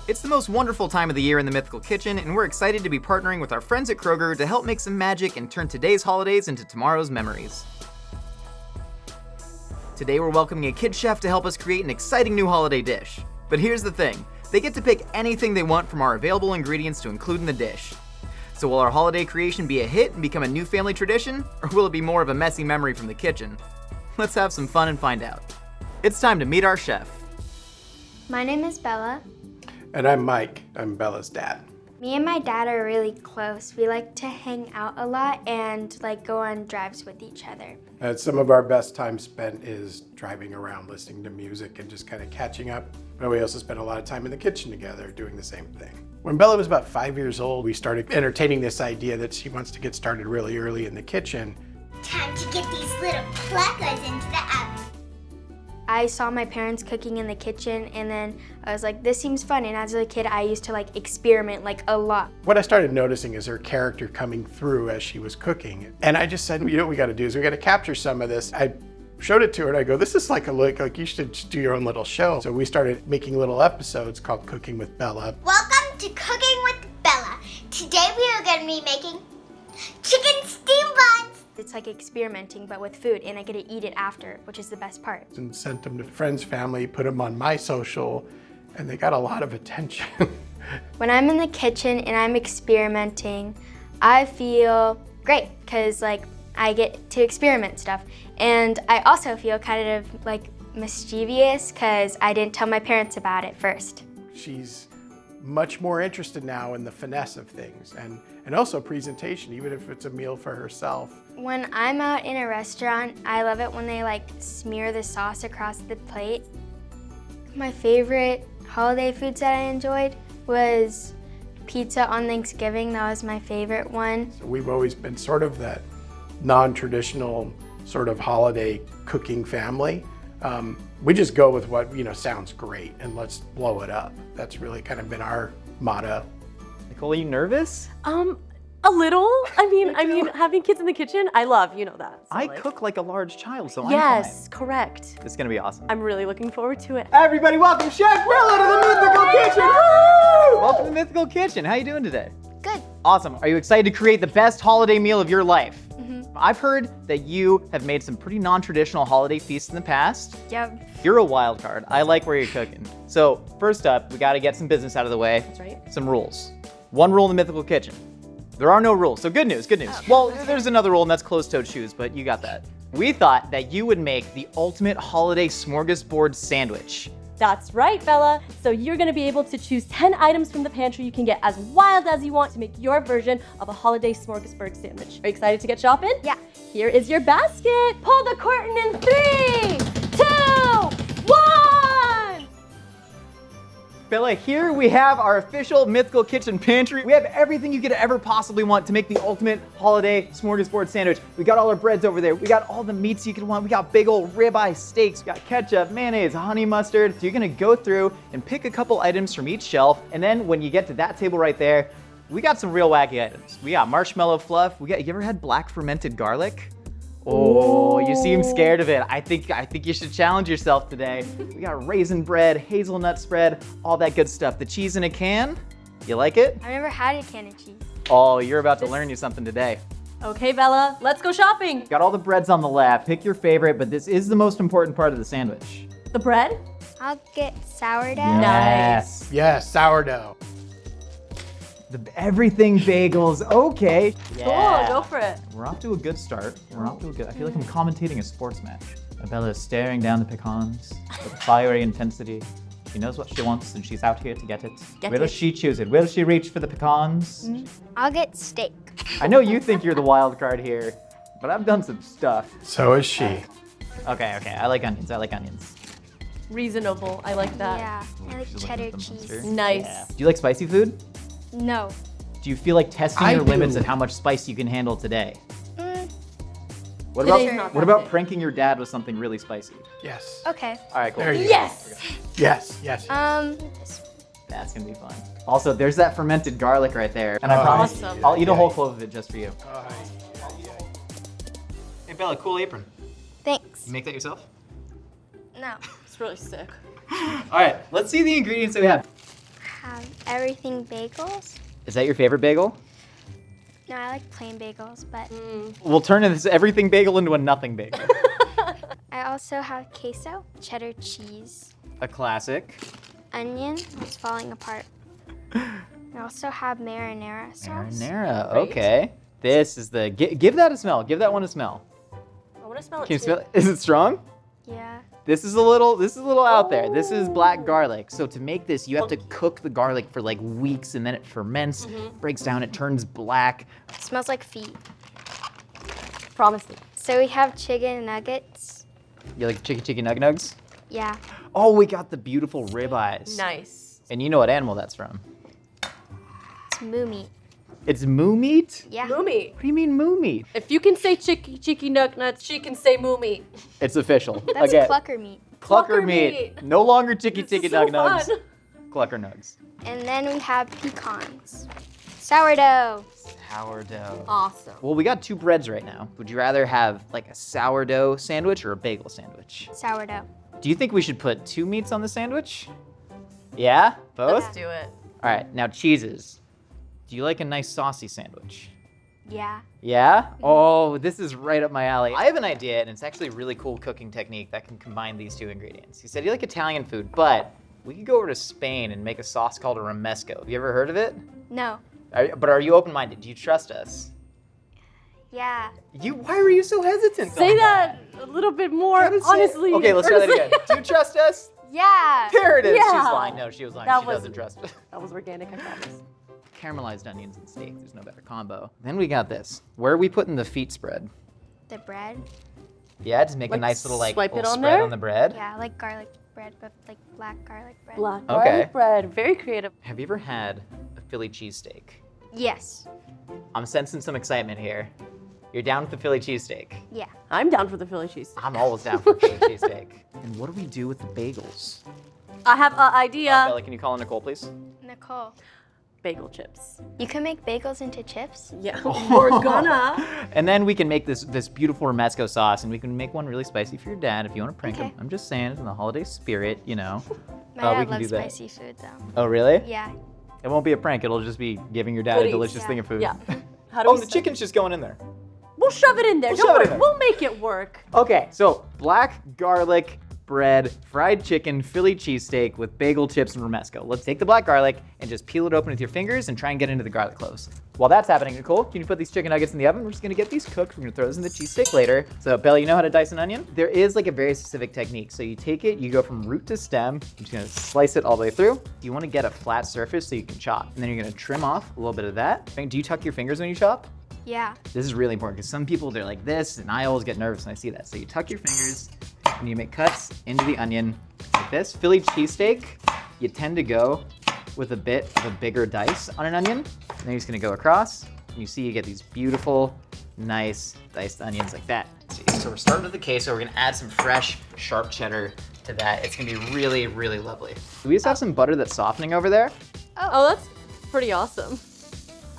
It's the most wonderful time of the year in the Mythical Kitchen, and we're excited to be partnering with our friends at Kroger to help make some magic and turn today's holidays into tomorrow's memories. Today we're welcoming a kid chef to help us create an exciting new holiday dish. But here's the thing, they get to pick anything they want from our available ingredients to include in the dish. So will our holiday creation be a hit and become a new family tradition, or will it be more of a messy memory from the kitchen? Let's have some fun and find out. It's time to meet our chef. My name is Bela. And I'm Mike. I'm Bella's dad. Me and my dad are really close. We like to hang out a lot and go on drives with each other. Some of our best time spent is driving around, listening to music, and just kind of catching up. But we also spend a lot of time in the kitchen together doing the same thing. When Bella was about 5 years old, we started entertaining this idea that she wants to get started really early in the kitchen. Time to get these little cluckers into the oven. I saw my parents cooking in the kitchen and then I was like, this seems fun. And as a kid, I used to experiment a lot. What I started noticing is her character coming through as she was cooking. And I just said, you know what we gotta do is we gotta capture some of this. I showed it to her and I go, this is like you should do your own little show. So we started making little episodes called Cooking with Bella. Welcome to Cooking with Bella. Today we are going to be making chicken steam buns. It's like experimenting, but with food, and I get to eat it after, which is the best part. And sent them to friends, family, put them on my social, and they got a lot of attention. When I'm in the kitchen and I'm experimenting, I feel great because I get to experiment stuff. And I also feel kind of mischievous because I didn't tell my parents about it first. She's much more interested now in the finesse of things and also presentation, even if it's a meal for herself. When I'm out in a restaurant, I love it when they smear the sauce across the plate. My favorite holiday foods that I enjoyed was pizza on Thanksgiving. That was my favorite one. So we've always been sort of that non-traditional sort of holiday cooking family. We just go with what sounds great and let's blow it up. That's really kind of been our motto. Nicole, are you nervous? A little. I mean, having kids in the kitchen, I love, that. So I cook like a large child, so yes, I'm fine. correct. It's gonna be awesome. I'm really looking forward to it. Everybody welcome Chef Bela to the Mythical Kitchen! Woo! Welcome to the Mythical Kitchen. How you doing today? Good. Awesome. Are you excited to create the best holiday meal of your life? I've heard that you have made some pretty non-traditional holiday feasts in the past. Yep. You're a wild card. I like where you're cooking. So first up, we gotta get some business out of the way. That's right. Some rules. One rule in the Mythical Kitchen. There are no rules, so good news, good news. Well, there's another rule, and that's closed-toed shoes, but you got that. We thought that you would make the ultimate holiday smorgasbord sandwich. That's right, Bella. So you're gonna be able to choose 10 items from the pantry. You can get as wild as you want to make your version of a holiday smorgasbord sandwich. Are you excited to get shopping? Yeah. Here is your basket. Pull the curtain in 3, 2, 1. Bela, here we have our official Mythical Kitchen pantry. We have everything you could ever possibly want to make the ultimate holiday smorgasbord sandwich. We got all our breads over there. We got all the meats you could want. We got big old ribeye steaks. We got ketchup, mayonnaise, honey mustard. So you're gonna go through and pick a couple items from each shelf. And then when you get to that table right there, we got some real wacky items. We got marshmallow fluff. You ever had black fermented garlic? Oh, you seem scared of it. I think you should challenge yourself today. We got raisin bread, hazelnut spread, all that good stuff. The cheese in a can, you like it? I've never had a can of cheese. Oh, you're about to learn you something today. Okay, Bella, let's go shopping. Got all the breads on the left. Pick your favorite, but this is the most important part of the sandwich. The bread? I'll get sourdough. Nice. Yes, sourdough. The everything bagels, okay. Cool, go for it. We're off to a good start. I feel like I'm commentating a sports match. Bella is staring down the pecans with fiery intensity. She knows what she wants and she's out here to get it. Will she choose it? Will she reach for the pecans? I'll get steak. I know you think you're the wild card here, but I've done some stuff. So is she. Okay, I like onions. Reasonable, I like that. Yeah, I like She's looking cheddar at the cheese. monster. Nice. Do you like spicy food? No. Do you feel like testing I your limits do. at how much spice you can handle today? What Today's not that about big. pranking your dad with something really spicy? Yes. Okay. All right, cool. There you go. Yes. Yes. That's gonna be fun. Also, there's that fermented garlic right there, and I Oh, promise awesome. I'll eat a whole clove of it just for you. Ay. Hey Bella, cool apron. Thanks. You make that yourself? No. It's really sick. All right, let's see the ingredients that we have. Have Everything bagels. Is that your favorite bagel? No, I like plain bagels, but We'll turn this everything bagel into a nothing bagel. I also have queso, cheddar cheese, A classic. onion that's falling apart. I also have marinara sauce. Marinara, Great. okay. This is the, give that a smell. Give that one a smell. I want to smell it Can you too. smell it? Is it strong? Yeah. This is a little out there. This is black garlic. So to make this, you have to cook the garlic for like weeks and then it ferments, breaks down, it turns black. It smells like feet. Promise me. So we have chicken nuggets. You like chicken nugs? Yeah. Oh, we got the beautiful ribeyes. Nice. And you know what animal that's from? It's moo meat. It's moo meat? Yeah. Moomy. What do you mean moo meat? If you can say chicky nuts, she can say moomy. It's official. That's Again, clucker meat. clucker Clucker meat. meat. No longer chicky This is nug so nugs. fun. Clucker nugs. And then we have pecans. Sourdough. Sourdough. Awesome. Well, we got 2 breads right now. Would you rather have like a sourdough sandwich or a bagel sandwich? Sourdough. Do you think we should put 2 meats on the sandwich? Yeah? Both? Let's do it. All right, now cheeses. Do you like a nice saucy sandwich? Yeah. Yeah? Oh, this is right up my alley. I have an idea, and it's actually a really cool cooking technique that can combine these 2 ingredients. You said you like Italian food, but we could go over to Spain and make a sauce called a romesco. Have you ever heard of it? No. But are you open-minded? Do you trust us? Yeah. Why were you so hesitant? Say on that a little bit more honestly. Okay, let's try that again. Do you trust us? Yeah. There it is. She's Yeah. lying. No, she was lying. That She was- doesn't trust us. That was organic, I promise. Caramelized onions and steak. There's no better combo. Then we got this. Where are we putting the feet spread? The bread. Yeah, just make a Like, nice little swipe it little on spread there? on the bread. Yeah, like garlic bread, but like black garlic bread. Black Okay. garlic bread. Very creative. Have you ever had a Philly cheesesteak? Yes. I'm sensing some excitement here. You're down with the Philly cheesesteak. Yeah. I'm down for the Philly cheese. I'm always down for Philly cheesesteak. And what do we do with the bagels? I have an idea. Bella, can you call in Nicole, please? Nicole. Bagel chips. You can make bagels into chips? Yeah, we're gonna. And then we can make this beautiful romesco sauce, and we can make one really spicy for your dad if you want to prank him. Okay. I'm just saying, it's in the holiday spirit, you know. My we dad can loves do that. spicy food though. Oh, really? Yeah. It won't be a prank. It'll just be giving your dad Goodies. a delicious thing of food. Yeah. How do Oh, we the start? chicken's just going in there. We'll shove it in there. We'll Don't shove it in worry. there. We'll make it work. Okay, so black garlic bread, fried chicken, Philly cheesesteak with bagel chips and romesco. Let's take the black garlic and just peel it open with your fingers and try and get into the garlic cloves. While that's happening, Nicole, can you put these chicken nuggets in the oven? We're just gonna get these cooked. We're gonna throw those in the cheesesteak later. So, Bella, you know how to dice an onion? There is like a very specific technique. So you take it, you go from root to stem. I'm just gonna slice it all the way through. You wanna get a flat surface so you can chop. And then you're gonna trim off a little bit of that. Do you tuck your fingers when you chop? Yeah. This is really important because some people, they're like this, and I always get nervous when I see that. So you tuck your fingers and you make cuts into the onion like this. Philly cheesesteak, you tend to go with a bit of a bigger dice on an onion. And then you're just gonna go across, and you see you get these beautiful, nice diced onions like that. So we're starting with the queso. We're gonna add some fresh, sharp cheddar to that. It's gonna be really, really lovely. Do we just have some butter that's softening over there? Oh, that's pretty awesome.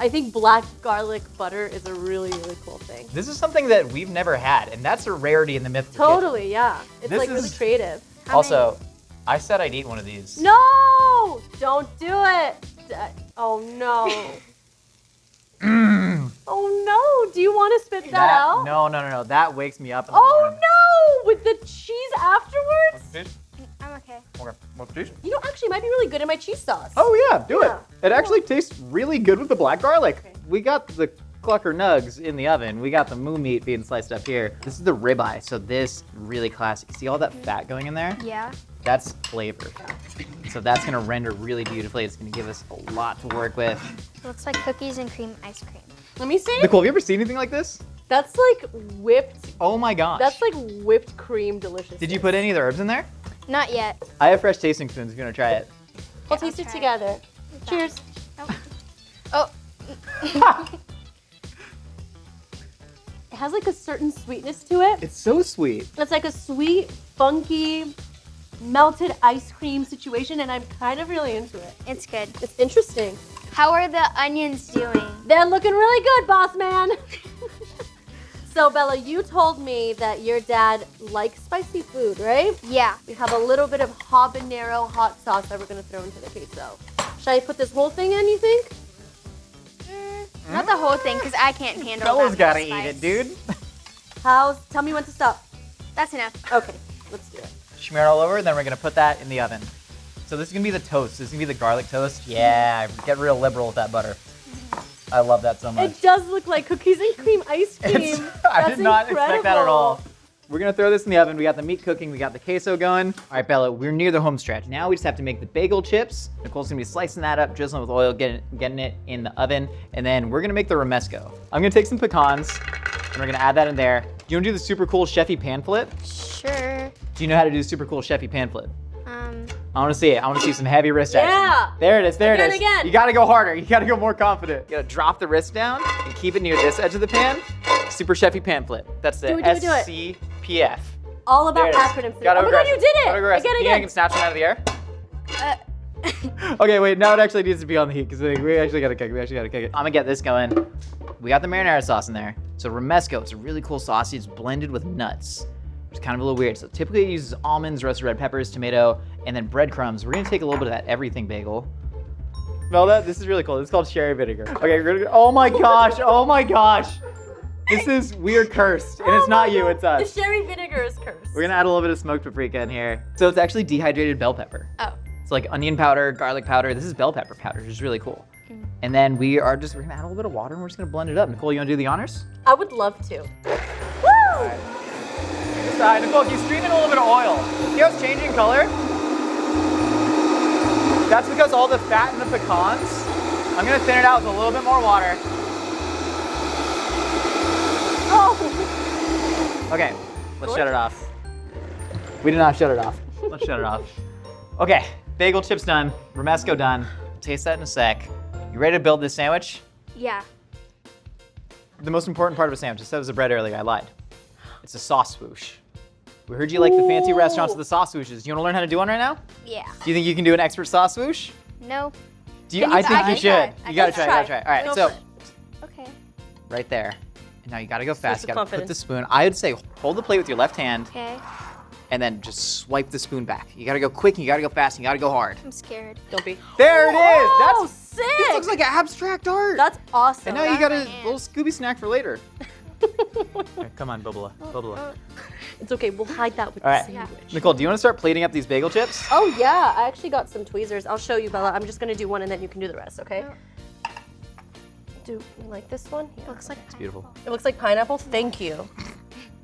I think black garlic butter is a really, really cool thing. This is something that we've never had, and that's a rarity in the myth. Totally, yeah. It's This like really is- creative. Also, I said I'd eat one of these. No! Don't do it! Oh no. Oh no! Do you want to spit that out? No. That wakes me up in the Oh morning. no! With the cheese afterwards? I'm okay. You know, actually, it might be really good in my cheese sauce. Oh yeah, do Yeah. it. It actually tastes really good with the black garlic. Okay. We got the clucker nugs in the oven. We got the moo meat being sliced up here. This is the ribeye, so this really classy. See all that fat going in there? Yeah. That's flavor. So that's gonna render really beautifully. It's gonna give us a lot to work with. Looks like cookies and cream ice cream. Let me see. Nicole, have you ever seen anything like this? That's like whipped. Oh my gosh. That's like whipped cream delicious. Did you put any of the herbs in there? Not yet. I have fresh tasting spoons if you wanna try it. We'll Yeah, I'll taste it try it. together. Cheers. Oh. It has like a certain sweetness to it. It's so sweet. It's like a sweet, funky, melted ice cream situation, and I'm kind of really into it. It's good. It's interesting. How are the onions doing? They're looking really good, boss man. So, Bella, you told me that your dad likes spicy food, right? Yeah. We have a little bit of habanero hot sauce that we're gonna throw into the queso. Should I put this whole thing in, you think? Not the whole thing, because I can't handle Bella's that gotta much eat it, spice. dude. Tell me when to stop. That's enough. Okay, let's do it. Smear it all over, and then we're gonna put that in the oven. So this is gonna be the toast. This is gonna be the garlic toast. Yeah, get real liberal with that butter. I love that so much. It does look like cookies and cream ice cream. I did not expect that at all. incredible. We're gonna throw this in the oven. We got the meat cooking, we got the queso going. All right, Bella, we're near the home stretch. Now we just have to make the bagel chips. Nicole's gonna be slicing that up, drizzling with oil, getting it in the oven, and then we're gonna make the romesco. I'm gonna take some pecans, and we're gonna add that in there. Do you wanna do the super cool chefy pan flip? Sure. Do you know how to do the super cool chefy pan flip? I wanna see it. I wanna see some heavy wrist action. Yeah. There it is, there it is. Again. You gotta go harder. You gotta go more confident. You gotta drop the wrist down and keep it near this edge of the pan. Super chefy pan flip. That's it. Do it. SCPF. All about There it is. acronyms today. Gotta Oh my god, aggressive. you did it! Gotta aggressive. You Again. can snatch one out of the air. Okay, wait, now it actually needs to be on the heat because we actually gotta cook it. I'm gonna get this going. We got the marinara sauce in there. So romesco, it's a really cool sauce. It's blended with nuts, which is kind of a little weird. So typically it uses almonds, roasted red peppers, tomato, and then breadcrumbs. We're gonna take a little bit of that everything bagel. Smell that? This is really cool. This is called cherry vinegar. Okay, we're gonna, oh my gosh, oh my gosh. We are cursed, and it's not you, it's us. The sherry vinegar is cursed. We're gonna add a little bit of smoked paprika in here. So it's actually dehydrated bell pepper. Oh. It's like onion powder, garlic powder. This is bell pepper powder, which is really cool. And then we're gonna add a little bit of water and we're just gonna blend it up. Nicole, you wanna do the honors? I would love to. Woo! Nicole, can you stream in a little bit of oil? See how it's changing color? That's because all the fat in the pecans. I'm gonna thin it out with a little bit more water. Oh! Okay, let's shut it off. We did not shut it off. Let's shut it off. Okay, bagel chips done, romesco done. Taste that in a sec. You ready to build this sandwich? Yeah. The most important part of a sandwich, I said it was the bread earlier, I lied. It's a sauce swoosh. We heard you like the fancy restaurants with the sauce swooshes. You wanna learn how to do one right now? Yeah. Do you think you can do an expert sauce swoosh? No. I think you should. try. You gotta Let's try. All right, Go so for it. Okay. right there. And now you gotta go fast. of You gotta put confidence. the spoon. I would say hold the plate with your left hand Okay. and then just swipe the spoon back. You gotta go quick, and you gotta go fast, and you gotta go hard. I'm scared. Don't be. There it is! Oh, This sick! looks like abstract art. That's awesome. And now you got got a my hand. little Scooby snack for later. Right, come on, Bela. It's okay, we'll hide that with All the right, sandwich. Nicole, do you want to start plating up these bagel chips? Oh yeah, I actually got some tweezers. I'll show you, Bella. I'm just gonna do one and then you can do the rest, okay? Do you like this one? Yeah. Looks like It's beautiful. It looks like pineapple. Thank you.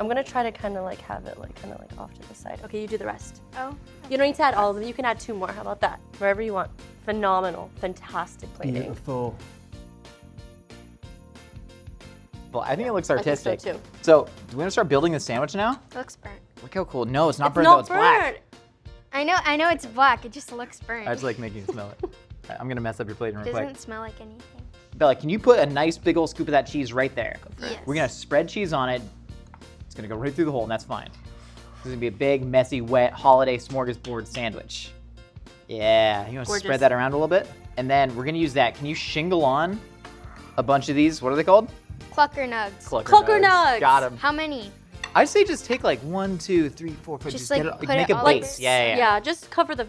I'm gonna try to kind of like have it like kind of like off to the side. Okay, you do the rest. Oh. You don't need to add all of them. You can add 2 more. How about that? Wherever you want. Phenomenal, fantastic plating. Beautiful. Well, I think it looks I think so, artistic. too. So, do we want to start building the sandwich now? It looks burnt. Look how cool. No, it's not It's burnt not though. It's black. burnt. I know it's black. It just looks burnt. I just like making you smell it. All right, I'm gonna mess up your plate real It quick. doesn't smell like anything. Bella, can you put a nice big old scoop of that cheese right there? Yes. We're gonna spread cheese on it. It's gonna go right through the hole, and that's fine. This is gonna be a big, messy, wet holiday smorgasbord sandwich. Yeah, you wanna Gorgeous. spread that around a little bit? And then we're gonna use that. Can you shingle on a bunch of these? What are they called? Clucker nuggs. Clucker nugs. Got them. How many? I'd say just take like 1, 2, 3, 4, 5. Just, get like, it, put make it a all base. over. Yeah. Yeah, just cover the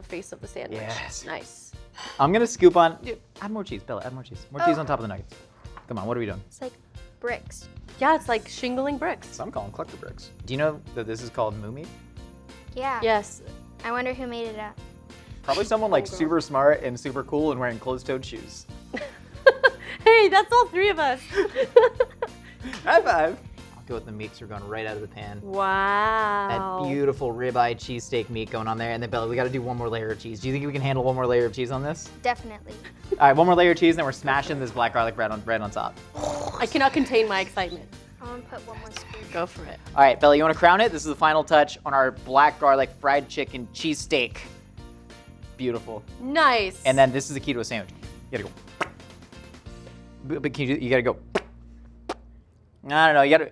face of the sandwich. Yes. Nice. I'm gonna scoop on. Dude, add more cheese, Bella. Add more cheese. More cheese on top of the nuggets. Come on, what are we doing? It's like bricks. Yeah, it's like shingling bricks. Some call them clucker bricks. Do you know that this is called moo meat? Yeah. Yes. I wonder who made it up. Probably someone like super smart and super cool and wearing closed-toed shoes. Hey, that's all 3 of us. High five. I'll go with the meats. We're going right out of the pan. Wow. That beautiful ribeye cheesesteak meat going on there. And then Bella, we gotta do 1 more layer of cheese. Do you think we can handle 1 more layer of cheese on this? Definitely. All right, 1 more layer of cheese, and then we're smashing this black garlic bread on top. I cannot contain my excitement. I want to put 1 more scoop. Go for it. All right, Bella, you wanna crown it? This is the final touch on our black garlic fried chicken cheesesteak. Beautiful. Nice. And then this is the key to a sandwich. You gotta go. But can you gotta go. No, you gotta.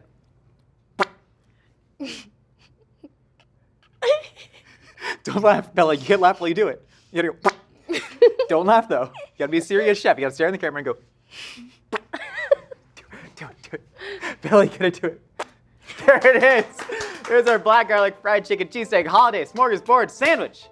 Don't laugh, Bella. You can't laugh while you do it. You gotta go. Don't laugh though. You gotta be a serious chef. You gotta stare in the camera and go. Do it. Bella, you gotta do it. There it is. There's our black garlic fried chicken cheesesteak holiday smorgasbord sandwich.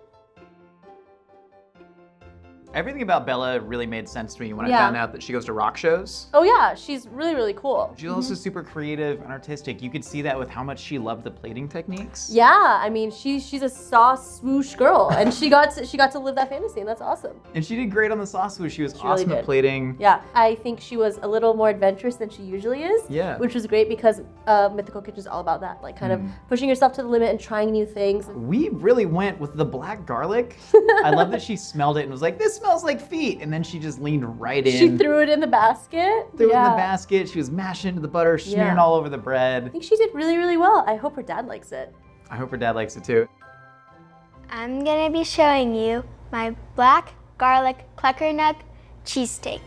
Everything about Bella really made sense to me when I Yeah. found out that she goes to rock shows. Oh yeah, she's really, really cool. She's also super creative and artistic. You could see that with how much she loved the plating techniques. Yeah, I mean, she's a sauce swoosh girl, and she got to live that fantasy, and that's awesome. And she did great on the sauce swoosh. She was really awesome did. at plating. Yeah, I think she was a little more adventurous than she usually is. Yeah. Which was great because Mythical Kitchen is all about that, like kind of pushing yourself to the limit and trying new things. We really went with the black garlic. I love that she smelled it and was like, this smells like feet. And then she just leaned right in. She threw it in the basket. Threw it in Yeah. the basket. She was mashing into the butter, smearing Yeah. all over the bread. I think she did really, really well. I hope her dad likes it. I hope her dad likes it too. I'm gonna be showing you my black garlic clucker nug cheesesteak.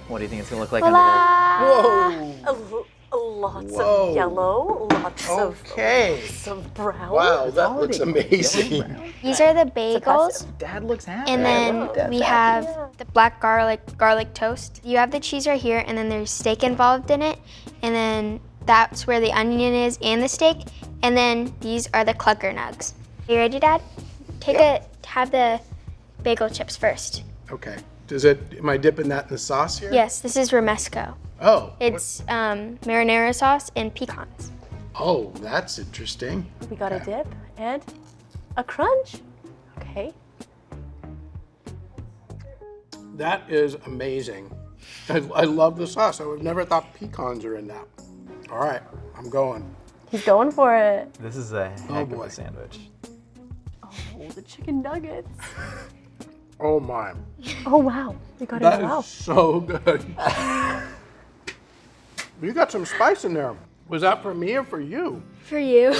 What do you think it's gonna look like under there? Whoa. Lots Whoa. of yellow, lots Okay. of brown. Wow, that looks amazing. These are the bagels. Dad looks happy. And then we have the black garlic toast. You have the cheese right here, and then there's steak involved in it. And then that's where the onion is and the steak. And then these are the clucker nugs. You ready, Dad? Have the bagel chips first. Okay. Am I dipping that in the sauce here? Yes, this is romesco. Oh. It's marinara sauce and pecans. Oh, that's interesting. We got a dip and a crunch. Okay. That is amazing. I love the sauce. I would never thought pecans are in that. All right, I'm going. He's going for it. This is a heck of boy. a sandwich. Oh, the chicken nuggets. Oh my. Oh wow, we got That it is wow. so good. You got some spice in there. Was that for me or for you? For you.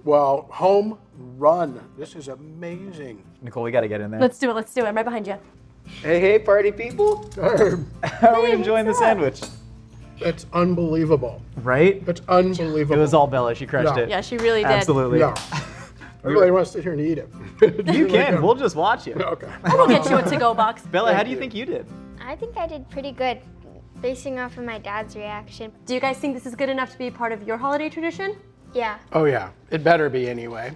Well, home run. This is amazing. Nicole, we gotta get in there. Let's do it. I'm right behind you. Hey, party people. How are we enjoying the sandwich? It's unbelievable. Right? It's unbelievable. It was all Bella. She crushed Yeah. it. Yeah, she really did. Absolutely. Yeah. I really want to sit here and eat it. You can. We'll just watch you. Okay. We'll get you a to-go box. Bella, how do you think you did? I think I did pretty good, basing off of my dad's reaction. Do you guys think this is good enough to be part of your holiday tradition? Yeah. Oh yeah, it better be anyway.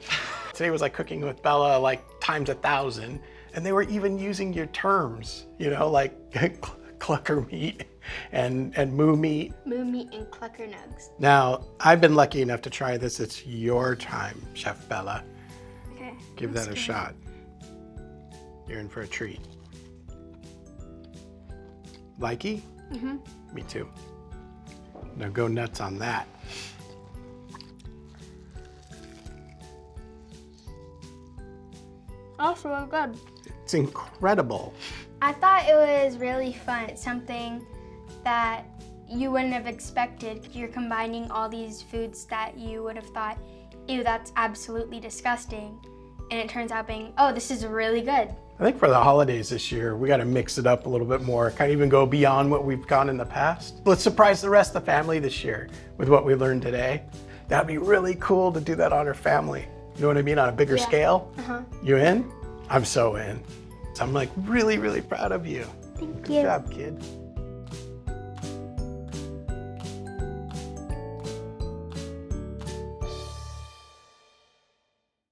Today was like cooking with Bella like times 1,000, and they were even using your terms, like clucker meat and moo meat. Moo meat and clucker nugs. Now, I've been lucky enough to try this. It's your time, Chef Bella. Okay. Give that a shot. You're in for a treat. Likey? Mm-hmm. Me too. Now go nuts on that. That's really good. It's incredible. I thought it was really fun. It's something that you wouldn't have expected. You're combining all these foods that you would have thought, ew, that's absolutely disgusting. And it turns out being, oh, this is really good. I think for the holidays this year, we got to mix it up a little bit more, kind of even go beyond what we've gone in the past. Let's surprise the rest of the family this year with what we learned today. That'd be really cool to do that on our family. You know what I mean? On a bigger scale. You in? I'm so in. So I'm like really, really proud of you. Thank Good you. job, kid.